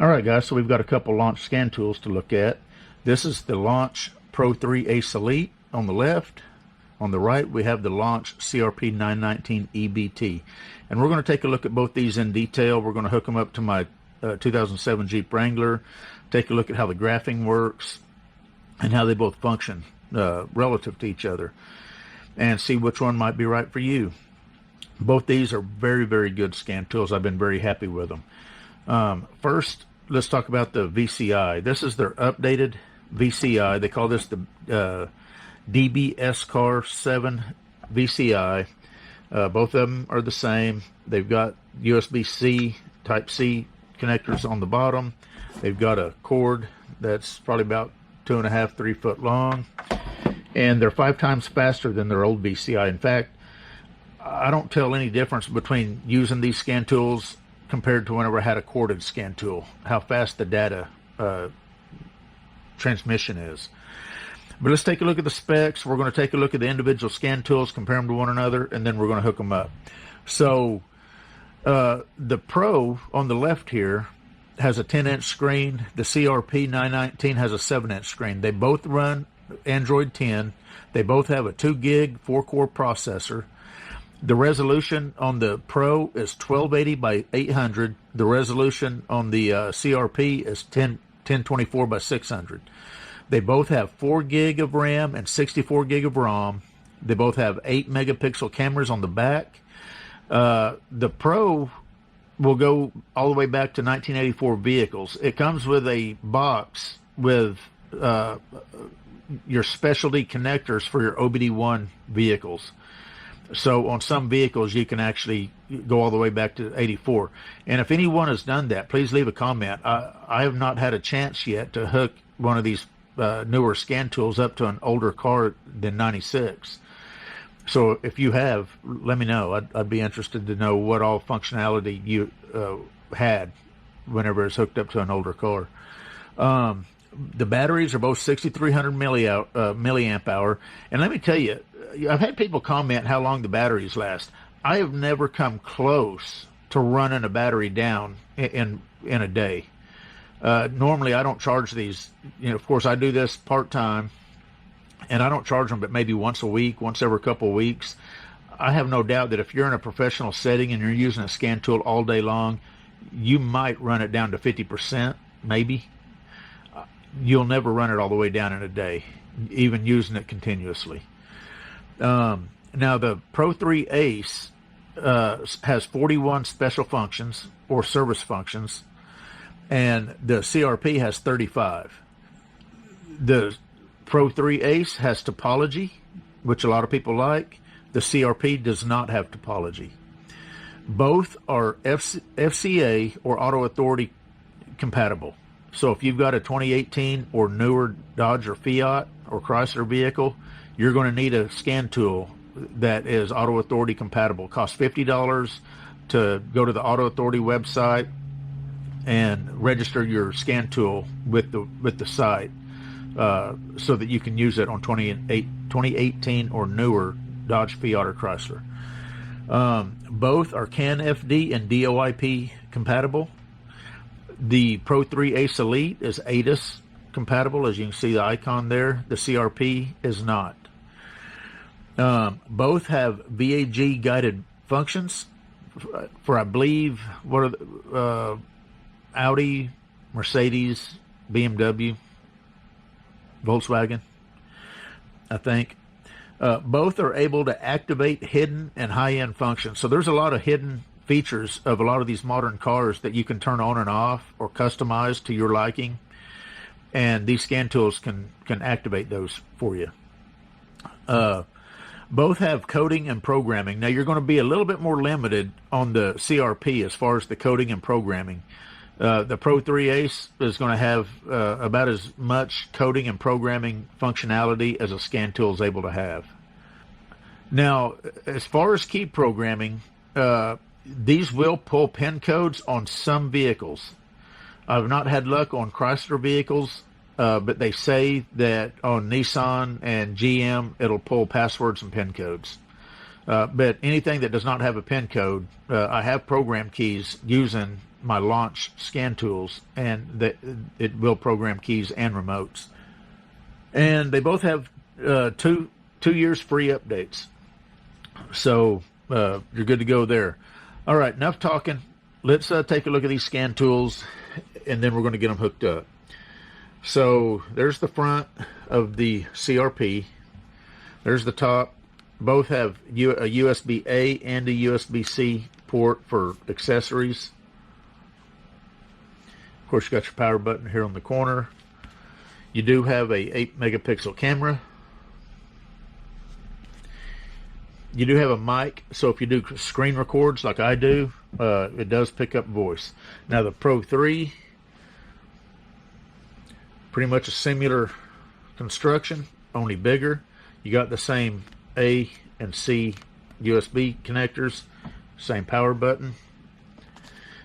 All right, guys, so we've got a couple launch scan tools to look at. This is the Launch Pro3 Ace Elite on the left. On the right, we have the Launch CRP919EBT. And we're going to take a look at both these in detail. We're going to hook them up to my 2007 Jeep Wrangler, take a look at how the graphing works and how they both function relative to each other, and see which one might be right for you. Both these are very, very good scan tools. I've been very happy with them. First, let's talk about the VCI. This is their updated VCI. They call this the DBSCar 7 VCI. Both of them are the same. They've got USB-C, Type-C connectors on the bottom. They've got a cord that's probably about 2.5 to 3 foot long. And they're 5 times faster than their old VCI. In fact, I don't tell any difference between using these scan tools compared to whenever I had a corded scan tool, how fast the data transmission is. But let's take a look at the specs. We're going to take a look at the individual scan tools, compare them to one another, and then we're going to hook them up. So the Pro on the left here has a 10-inch screen. The CRP919 has a 7-inch screen. They both run Android 10. They both have a 2 gig 4-core processor. The resolution on the Pro is 1280 by 800. The resolution on the CRP is 1024 by 600. They both have 4 gig of RAM and 64 gig of ROM. They both have 8 megapixel cameras on the back. The Pro will go all the way back to 1984 vehicles. It comes with a box with your specialty connectors for your OBD1 vehicles. So on some vehicles, you can actually go all the way back to 84. And if anyone has done that, please leave a comment. I have not had a chance yet to hook one of these newer scan tools up to an older car than 96. So if you have, let me know. I'd be interested to know what all functionality you had whenever it's hooked up to an older car. The batteries are both 6,300 milliamp hour. And let me tell you, I've had people comment how long the batteries last. I have never come close to running a battery down in a day. Normally, I don't charge these. Of course, I do this part-time, and I don't charge them but maybe once a week, once every couple of weeks. I have no doubt that if you're in a professional setting and you're using a scan tool all day long, you might run it down to 50%, maybe. You'll never run it all the way down in a day, even using it continuously. Now, the Pro3 Ace has 41 special functions or service functions, and the CRP has 35. The Pro3 Ace has topology, which a lot of people like. The CRP does not have topology. Both are FCA or Auto Authority compatible. So if you've got a 2018 or newer Dodge or Fiat or Chrysler vehicle, you're going to need a scan tool that is Auto Authority compatible. It costs $50 to go to the Auto Authority website and register your scan tool with the site so that you can use it on 2018 or newer Dodge, Fiat, or Chrysler. Both are CAN FD and DOIP compatible. The Pro3 Ace Elite is ADAS compatible, as you can see the icon there. The CRP is not. Both have VAG guided functions for I believe, what are the, Audi, Mercedes, BMW, Volkswagen, I think. Both are able to activate hidden and high-end functions. So there's a lot of hidden features of a lot of these modern cars that you can turn on and off or customize to your liking, and these scan tools can activate those for you. Both have coding and programming. Now you're going to be a little bit more limited on the CRP as far as the coding and programming. The Pro3 Ace is going to have about as much coding and programming functionality as a scan tool is able to have. Now, as far as key programming, these will pull pin codes on some vehicles. I've not had luck on Chrysler vehicles, but they say that on Nissan and GM, it'll pull passwords and pin codes. But anything that does not have a pin code, I have program keys using my launch scan tools, and that it will program keys and remotes. And they both have 2 years free updates, so you're good to go there. All right, enough talking. Let's take a look at these scan tools, and then we're going to get them hooked up. So there's the front of the CRP. There's the top. Both have a USB-A and a USB-C port for accessories. Of course, you got your power button here on the corner. You do have a 8 megapixel camera. You do have a mic, so if you do screen records like I do, it does pick up voice. Now the Pro3, pretty much a similar construction, only bigger. You got the same A and C USB connectors, same power button.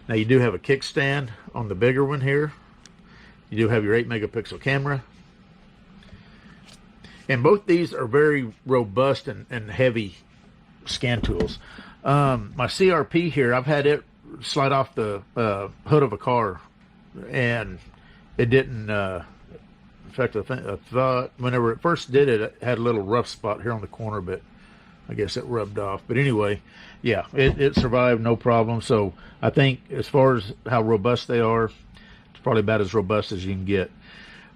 Now you do have a kickstand on the bigger one here. You do have your 8 megapixel camera. And both these are very robust and heavy scan tools. My CRP here, I've had it slide off the hood of a car, and it didn't. In fact, I thought whenever it first did it, it had a little rough spot here on the corner, but I guess it rubbed off. But anyway, yeah, it survived no problem. So I think as far as how robust they are, it's probably about as robust as you can get.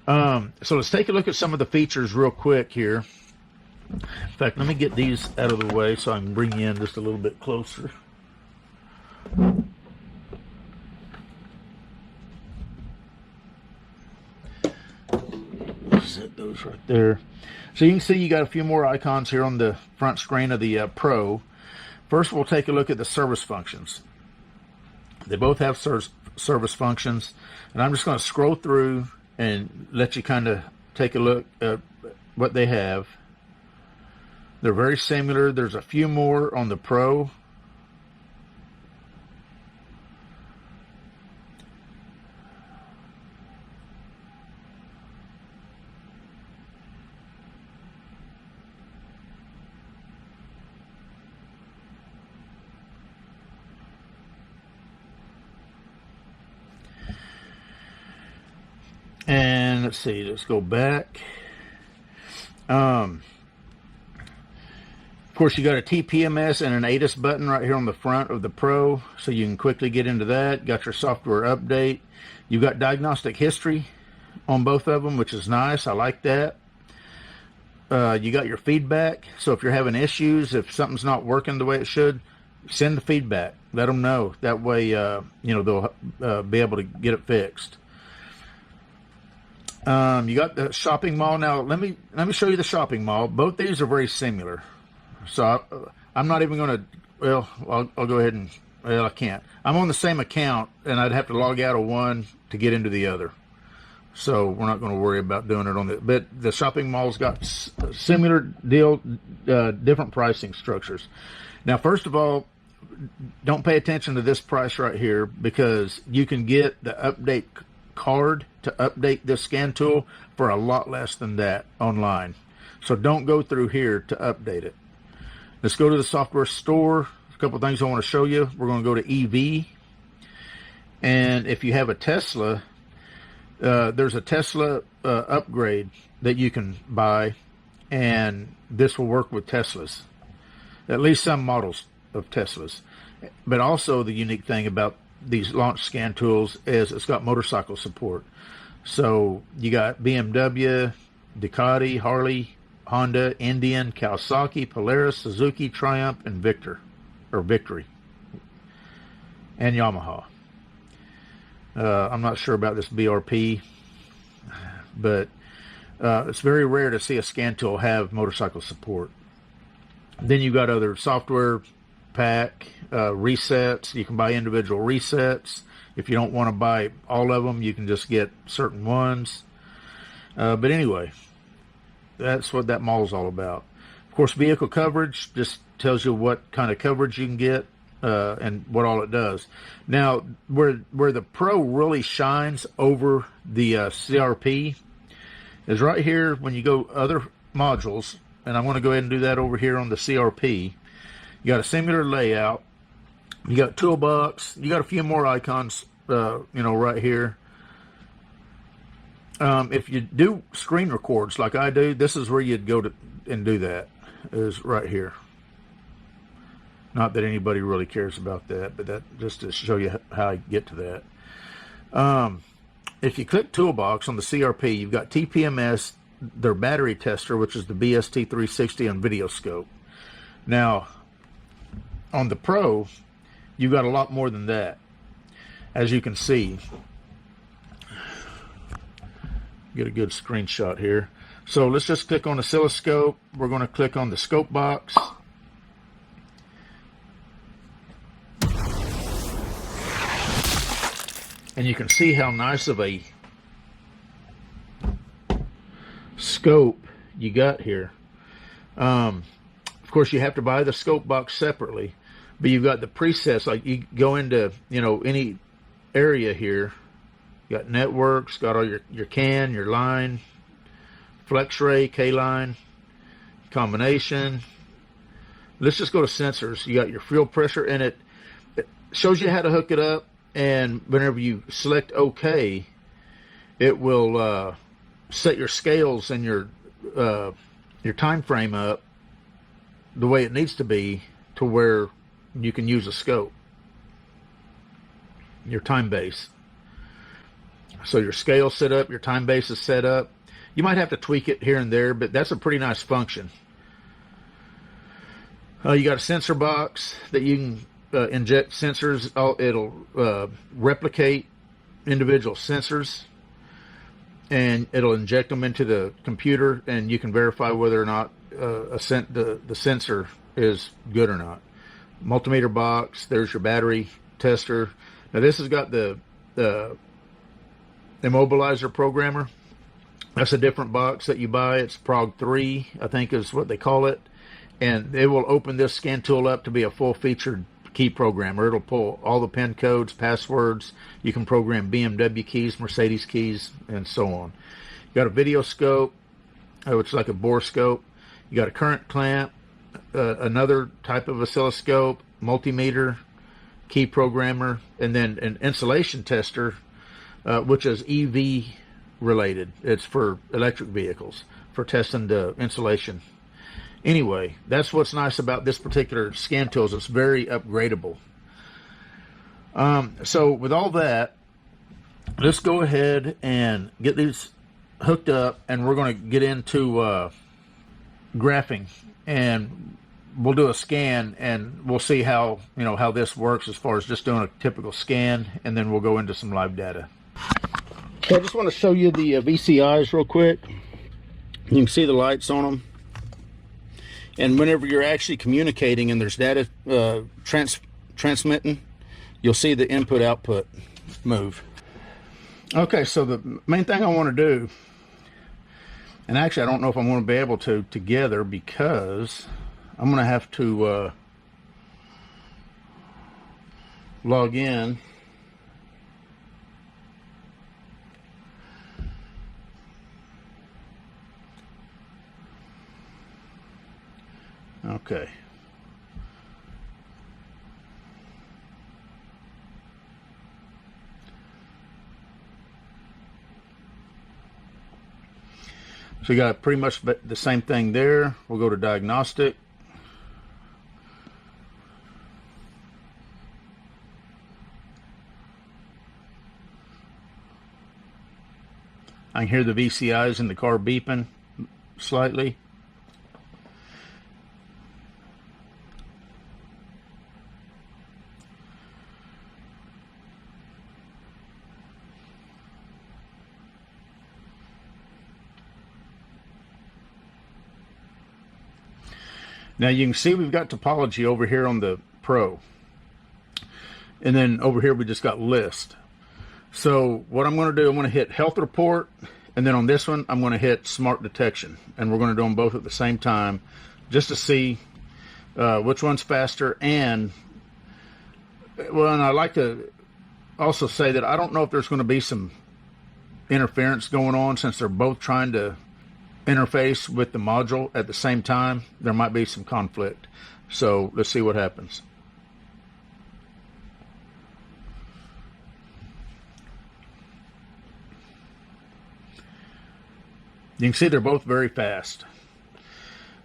So let's take a look at some of the features real quick here. In fact, let me get these out of the way so I can bring you in just a little bit closer. Set those right there. So you can see you got a few more icons here on the front screen of the Pro. First, we'll take a look at the service functions. They both have service functions, and I'm just going to scroll through and let you kind of take a look at what they have. They're very similar. There's a few more on the Pro. And let's see, let's go back. Of course, you got a TPMS and an ATIS button right here on the front of the Pro, so you can quickly get into that. Got your software update. You've got diagnostic history on both of them, which is nice. I like that. You got your feedback, so if you're having issues, if something's not working the way it should, send the feedback. Let them know. That way, you know, they'll be able to get it fixed. You got the shopping mall. Now let me show you the shopping mall. Both these are very similar, so I'm not even going to. Well, I'll go ahead and. Well, I can't. I'm on the same account, and I'd have to log out of one to get into the other. So we're not going to worry about doing it on the. But the shopping mall's got similar deal, different pricing structures. Now, first of all, don't pay attention to this price right here, because you can get the update card to update this scan tool for a lot less than that online. So don't go through here to update it. Let's go to the software store. A couple things I want to show you. We're going to go to EV, and if you have a Tesla, there's a Tesla upgrade that you can buy, and this will work with Teslas, at least some models of Teslas. But also the unique thing about these launch scan tools is it's got motorcycle support. So you got BMW, Ducati, Harley, Honda, Indian, Kawasaki, Polaris, Suzuki, Triumph, and Victory, and Yamaha. I'm not sure about this BRP, but it's very rare to see a scan tool have motorcycle support. Then you got other software pack, resets. You can buy individual resets. If you don't want to buy all of them, you can just get certain ones. But anyway, that's what that mall is all about. Of course, vehicle coverage just tells you what kind of coverage you can get and what all it does. Now, where the Pro really shines over the CRP is right here when you go other modules, and I want to go ahead and do that over here on the CRP. You got a similar layout. You got toolbox. You got a few more icons right here. If you do screen records like I do, this is where you'd go to and do that, is right here. Not that anybody really cares about that, but that just to show you how I get to that. If you click Toolbox on the CRP, you've got TPMS, their battery tester, which is the BST360 and video scope. Now, on the Pro, you've got a lot more than that, as you can see. Get a good screenshot here. So let's just click on oscilloscope. We're going to click on the scope box. And you can see how nice of a scope you got here. Of course, you have to buy the scope box separately, but you've got the presets. Like you go into, any area here. You got networks, got all your CAN, your line, flex ray, K-line, combination. Let's just go to sensors. You got your fuel pressure, and it shows you how to hook it up. And whenever you select OK, it will set your scales and your time frame up the way it needs to be to where you can use a scope, your time base. So your scale set up, your time base is set up. You might have to tweak it here and there, but that's a pretty nice function. You got a sensor box that you can inject sensors. It'll replicate individual sensors, and it'll inject them into the computer, and you can verify whether or not the sensor is good or not. Multimeter box. There's your battery tester. Now this has got the immobilizer programmer. That's a different box that you buy. It's Pro3, I think is what they call it, and it will open this scan tool up to be a full-featured key programmer. It'll pull all the pin codes, passwords. You can program BMW keys, Mercedes keys, and so on. You got a video scope, which is like a bore scope. You got a current clamp, another type of oscilloscope, multimeter, key programmer, and then an insulation tester, which is EV related. It's for electric vehicles, for testing the insulation. Anyway, that's what's nice about this particular scan tool, is it's very upgradable. So with all that, let's go ahead and get these hooked up, and we're going to get into graphing, and we'll do a scan, and we'll see how how this works as far as just doing a typical scan, and then we'll go into some live data. Okay, I just want to show you the VCIs real quick. You can see the lights on them. And whenever you're actually communicating and there's data transmitting, you'll see the input-output move. Okay, so the main thing I want to do, and actually I don't know if I'm going to be able to together, because I'm going to have to log in. Okay. So you got pretty much the same thing there. We'll go to diagnostic. I can hear the VCIs in the car beeping slightly. Now you can see we've got topology over here on the Pro. And then over here we just got list. So what I'm going to do, I'm going to hit health report, and then on this one I'm going to hit smart detection. And we're going to do them both at the same time just to see which one's faster. And well, and I like to also say that I don't know if there's going to be some interference going on, since they're both trying to interface with the module at the same time. There might be some conflict. So let's see what happens. You can see they're both very fast.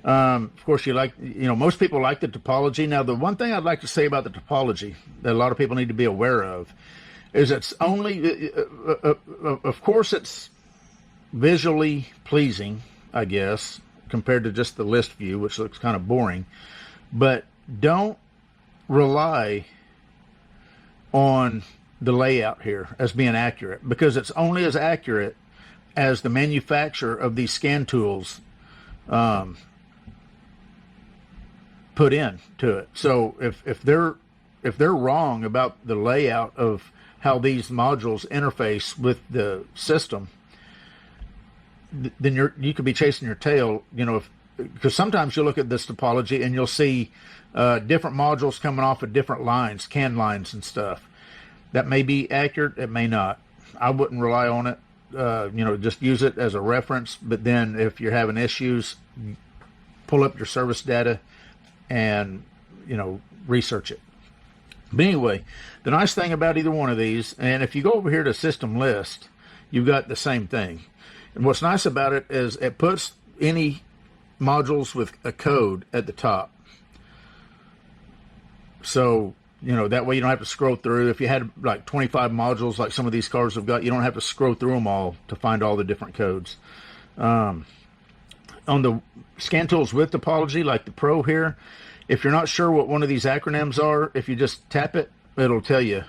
Of course, most people like the topology. Now, the one thing I'd like to say about the topology that a lot of people need to be aware of is it's only, of course, it's visually pleasing, I guess, compared to just the list view, which looks kind of boring. But don't rely on the layout here as being accurate, because it's only as accurate as the manufacturer of these scan tools put in to it. So if they're wrong about the layout of how these modules interface with the system, then you could be chasing your tail, because sometimes you look at this topology and you'll see different modules coming off of different lines, CAN lines and stuff. That may be accurate, it may not. I wouldn't rely on it. Just use it as a reference, but then if you're having issues, pull up your service data and research it. But anyway, the nice thing about either one of these, and if you go over here to system list, you've got the same thing. And what's nice about it is it puts any modules with a code at the top. So, that way you don't have to scroll through. If you had like 25 modules like some of these cars have got, you don't have to scroll through them all to find all the different codes. On the scan tools with topology, like the Pro here, if you're not sure what one of these acronyms are, if you just tap it, it'll tell you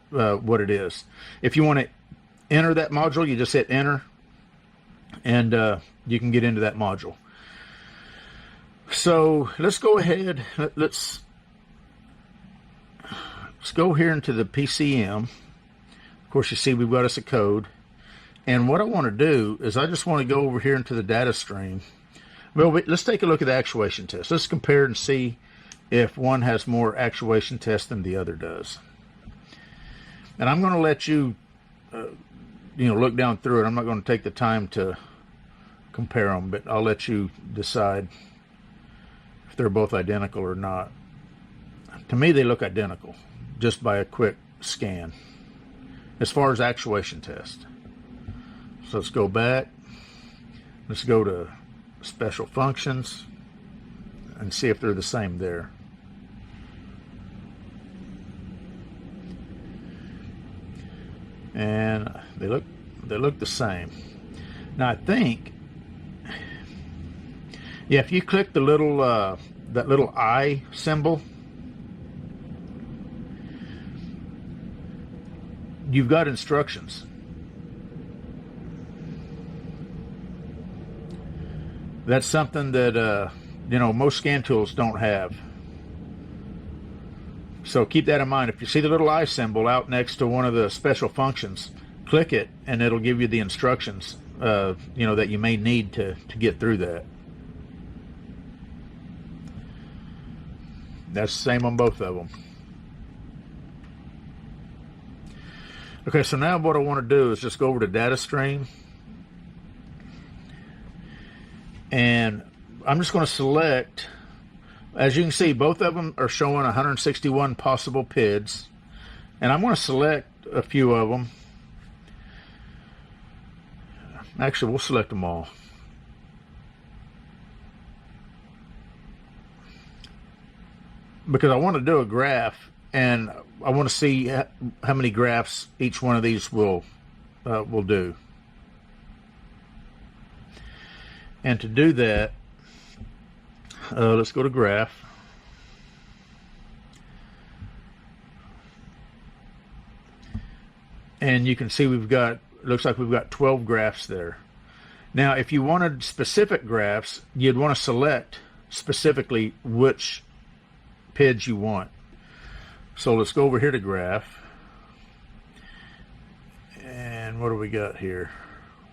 what it is. If you want to enter that module, you just hit enter, and you can get into that module. So let's go ahead. Let's go here into the PCM. Of course, you see we've got us a code. And what I want to do is I just want to go over here into the data stream. Well, let's take a look at the actuation test. Let's compare and see if one has more actuation tests than the other does. And I'm going to let you, look down through it. I'm not going to take the time to compare them, but I'll let you decide if they're both identical or not. To me, they look identical just by a quick scan as far as actuation test. So let's go back. Let's go to special functions and see if they're the same there. And they look the same. Now I think, yeah, if you click the little that little eye symbol, you've got instructions. That's something that most scan tools don't have. So keep that in mind. If you see the little eye symbol out next to one of the special functions, click it and it'll give you the instructions that you may need to get through that. That's the same on both of them. Okay, so now what I want to do is just go over to data stream, and I'm just going to select, as you can see, both of them are showing 161 possible PIDs, and I'm going to select a few of them. Actually, we'll select them all. Because I want to do a graph, and I want to see how many graphs each one of these will do. And to do that, let's go to graph. And you can see looks like we've got 12 graphs there. Now, if you wanted specific graphs, you'd want to select specifically which PIDs you want. So let's go over here to graph. And what do we got here?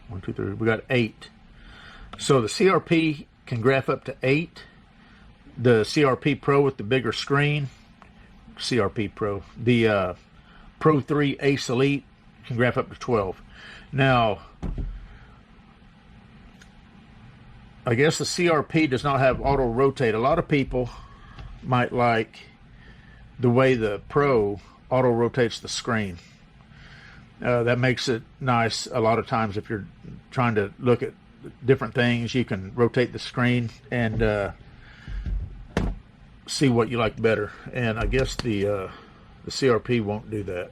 1, 2, 3, we got 8. So the CRP can graph up to 8. The CRP Pro with the bigger screen, CRP Pro, the Pro3 Ace Elite can graph up to 12. Now, I guess the CRP does not have auto rotate. A lot of people might like the way the Pro auto rotates the screen. That makes it nice a lot of times if you're trying to look at different things. You can rotate the screen and see what you like better. And I guess the CRP won't do that.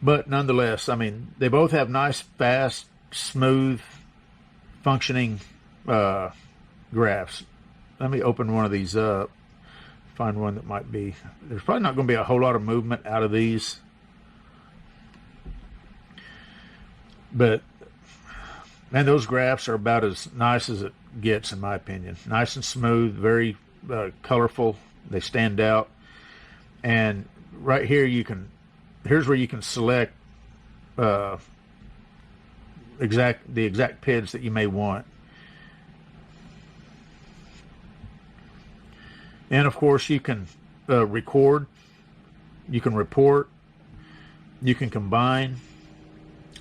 But nonetheless, I mean, they both have nice, fast, smooth, functioning graphs. Let me open one of these up. Find one that might be. There's probably not going to be a whole lot of movement out of these. But, man, those graphs are about as nice as it gets, in my opinion. Nice and smooth, very colorful. They stand out. And right here here's where you can select the exact PIDs that you may want. And of course you can record, you can report, you can combine,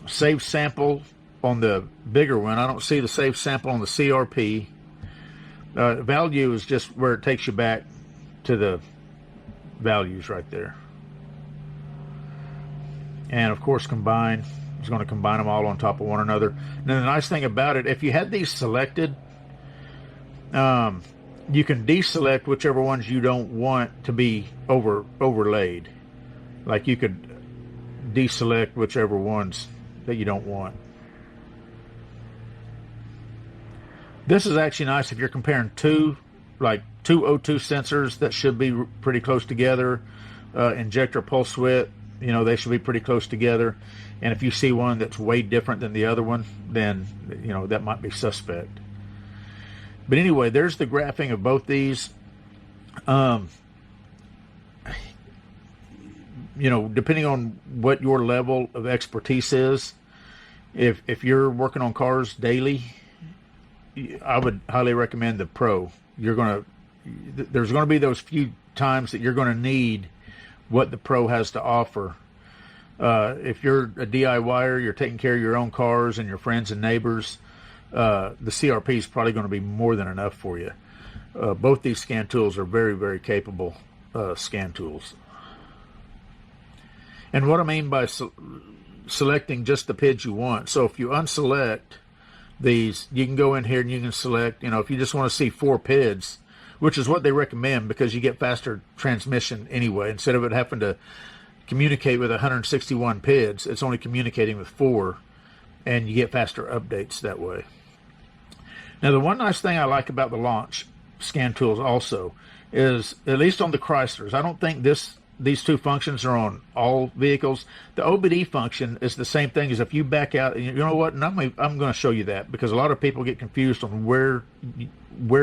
save sample on the bigger one. I don't see the save sample on the CRP. Value is just where it takes you back to the values right there. And of course combine is going to combine them all on top of one another. And then the nice thing about it, if you had these selected, you can deselect whichever ones you don't want to be overlaid. Like you could deselect whichever ones that you don't want. This is actually nice if you're comparing two O2 sensors that should be pretty close together. Injector pulse width, you know, they should be pretty close together. And if you see one that's way different than the other one, then, you know, that might be suspect. But anyway, there's the graphing of both these. You know, depending on what your level of expertise is, if you're working on cars daily, I would highly recommend the Pro. There's going to be those few times that you're going to need what the Pro has to offer. If you're a DIYer, you're taking care of your own cars and your friends and neighbors, the CRP is probably going to be more than enough for you. Both these scan tools are very, very capable scan tools. And what I mean by selecting just the PIDs you want. So if you unselect these, you can go in here and you can select, you know, if you just want to see 4 PIDs, which is what they recommend because you get faster transmission anyway. Instead of it having to communicate with 161 PIDs, it's only communicating with 4, and you get faster updates that way. Now, the one nice thing I like about the launch scan tools also is, at least on the Chryslers, I don't think these two functions are on all vehicles. The OBD function is the same thing as if you back out, and you know what, and I'm going to show you that, because a lot of people get confused on where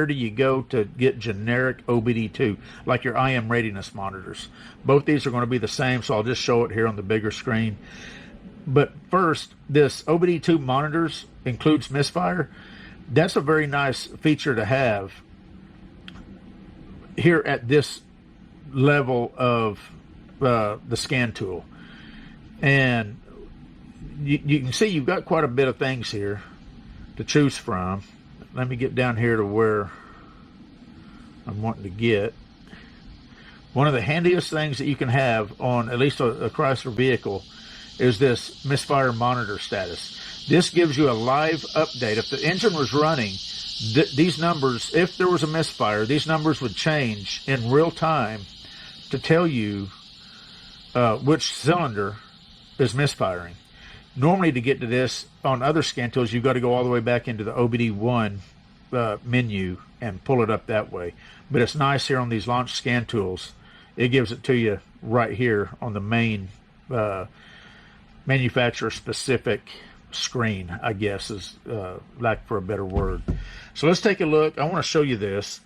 do you go to get generic OBD2, like your IM readiness monitors. Both these are going to be the same, so I'll just show it here on the bigger screen. But first, this OBD2 monitors includes misfire. That's a very nice feature to have here at this level of the scan tool. And you can see you've got quite a bit of things here to choose from. Let me get down here to where I'm wanting to get. One of the handiest things that you can have on at least a Chrysler vehicle is this misfire monitor status. This gives you a live update. If the engine was running, these numbers, if there was a misfire, these numbers would change in real time to tell you which cylinder is misfiring. Normally, to get to this on other scan tools, you've got to go all the way back into the OBD1 menu and pull it up that way. But it's nice here on these launch scan tools. It gives it to you right here on the main manufacturer-specific screen, I guess, is lack for a better word. So let's take a look. I want to show you this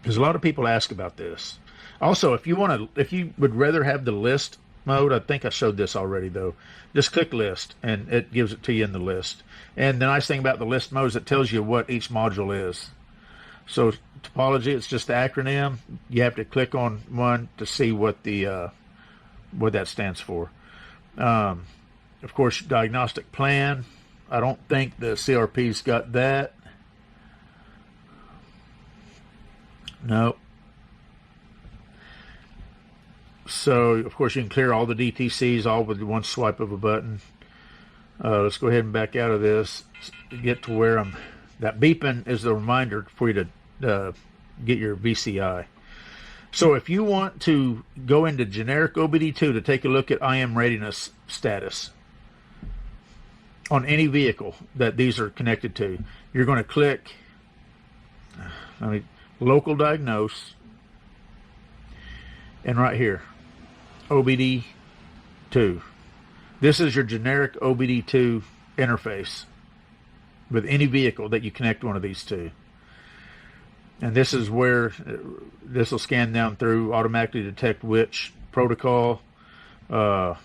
because a lot of people ask about this. Also, if you would rather have the list mode, I think I showed this already though. Just click list and it gives it to you in the list. And the nice thing about the list mode is it tells you what each module is. So topology, it's just the acronym. You have to click on one to see what the what that stands for. Of course, diagnostic plan. I don't think the CRP's got that. Nope. So, of course, you can clear all the DTCs all with one swipe of a button. Let's go ahead and back out of this, get to where that beeping is the reminder for you to get your VCI. So if you want to go into generic OBD2 to take a look at IM readiness status on any vehicle that these are connected to, you're going to click local diagnose, and right here, OBD2. This is your generic OBD2 interface with any vehicle that you connect one of these to. And this is where this will scan down through, automatically detect which protocol. And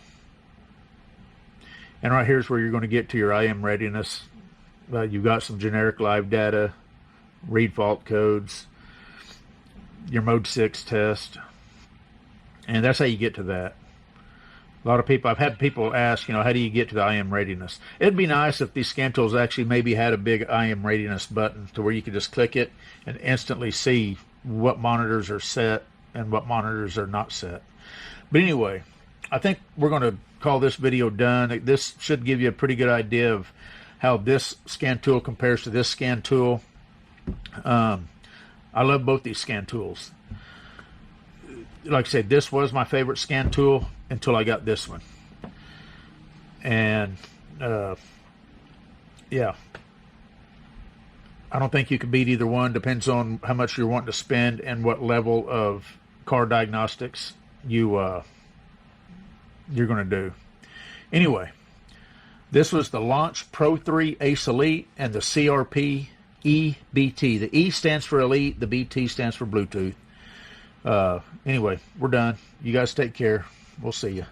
right here's where you're going to get to your IM readiness. You've got some generic live data, read fault codes, your mode 6 test. And that's how you get to that. A lot of people, I've had people ask, how do you get to the IM readiness? It'd be nice if these scan tools actually maybe had a big IM readiness button to where you could just click it and instantly see what monitors are set and what monitors are not set. But anyway, I think we're going to call this video done. This should give you a pretty good idea of how this scan tool compares to this scan tool. I love both these scan tools. Like I said, this was my favorite scan tool until I got this one. And yeah, I don't think you can beat either one. Depends on how much you're wanting to spend and what level of car diagnostics you're going to do. Anyway, this was the Launch Pro3 Ace Elite and the CRP919EBT. The E stands for Elite, the BT stands for Bluetooth. Anyway, we're done. You guys take care. We'll see you.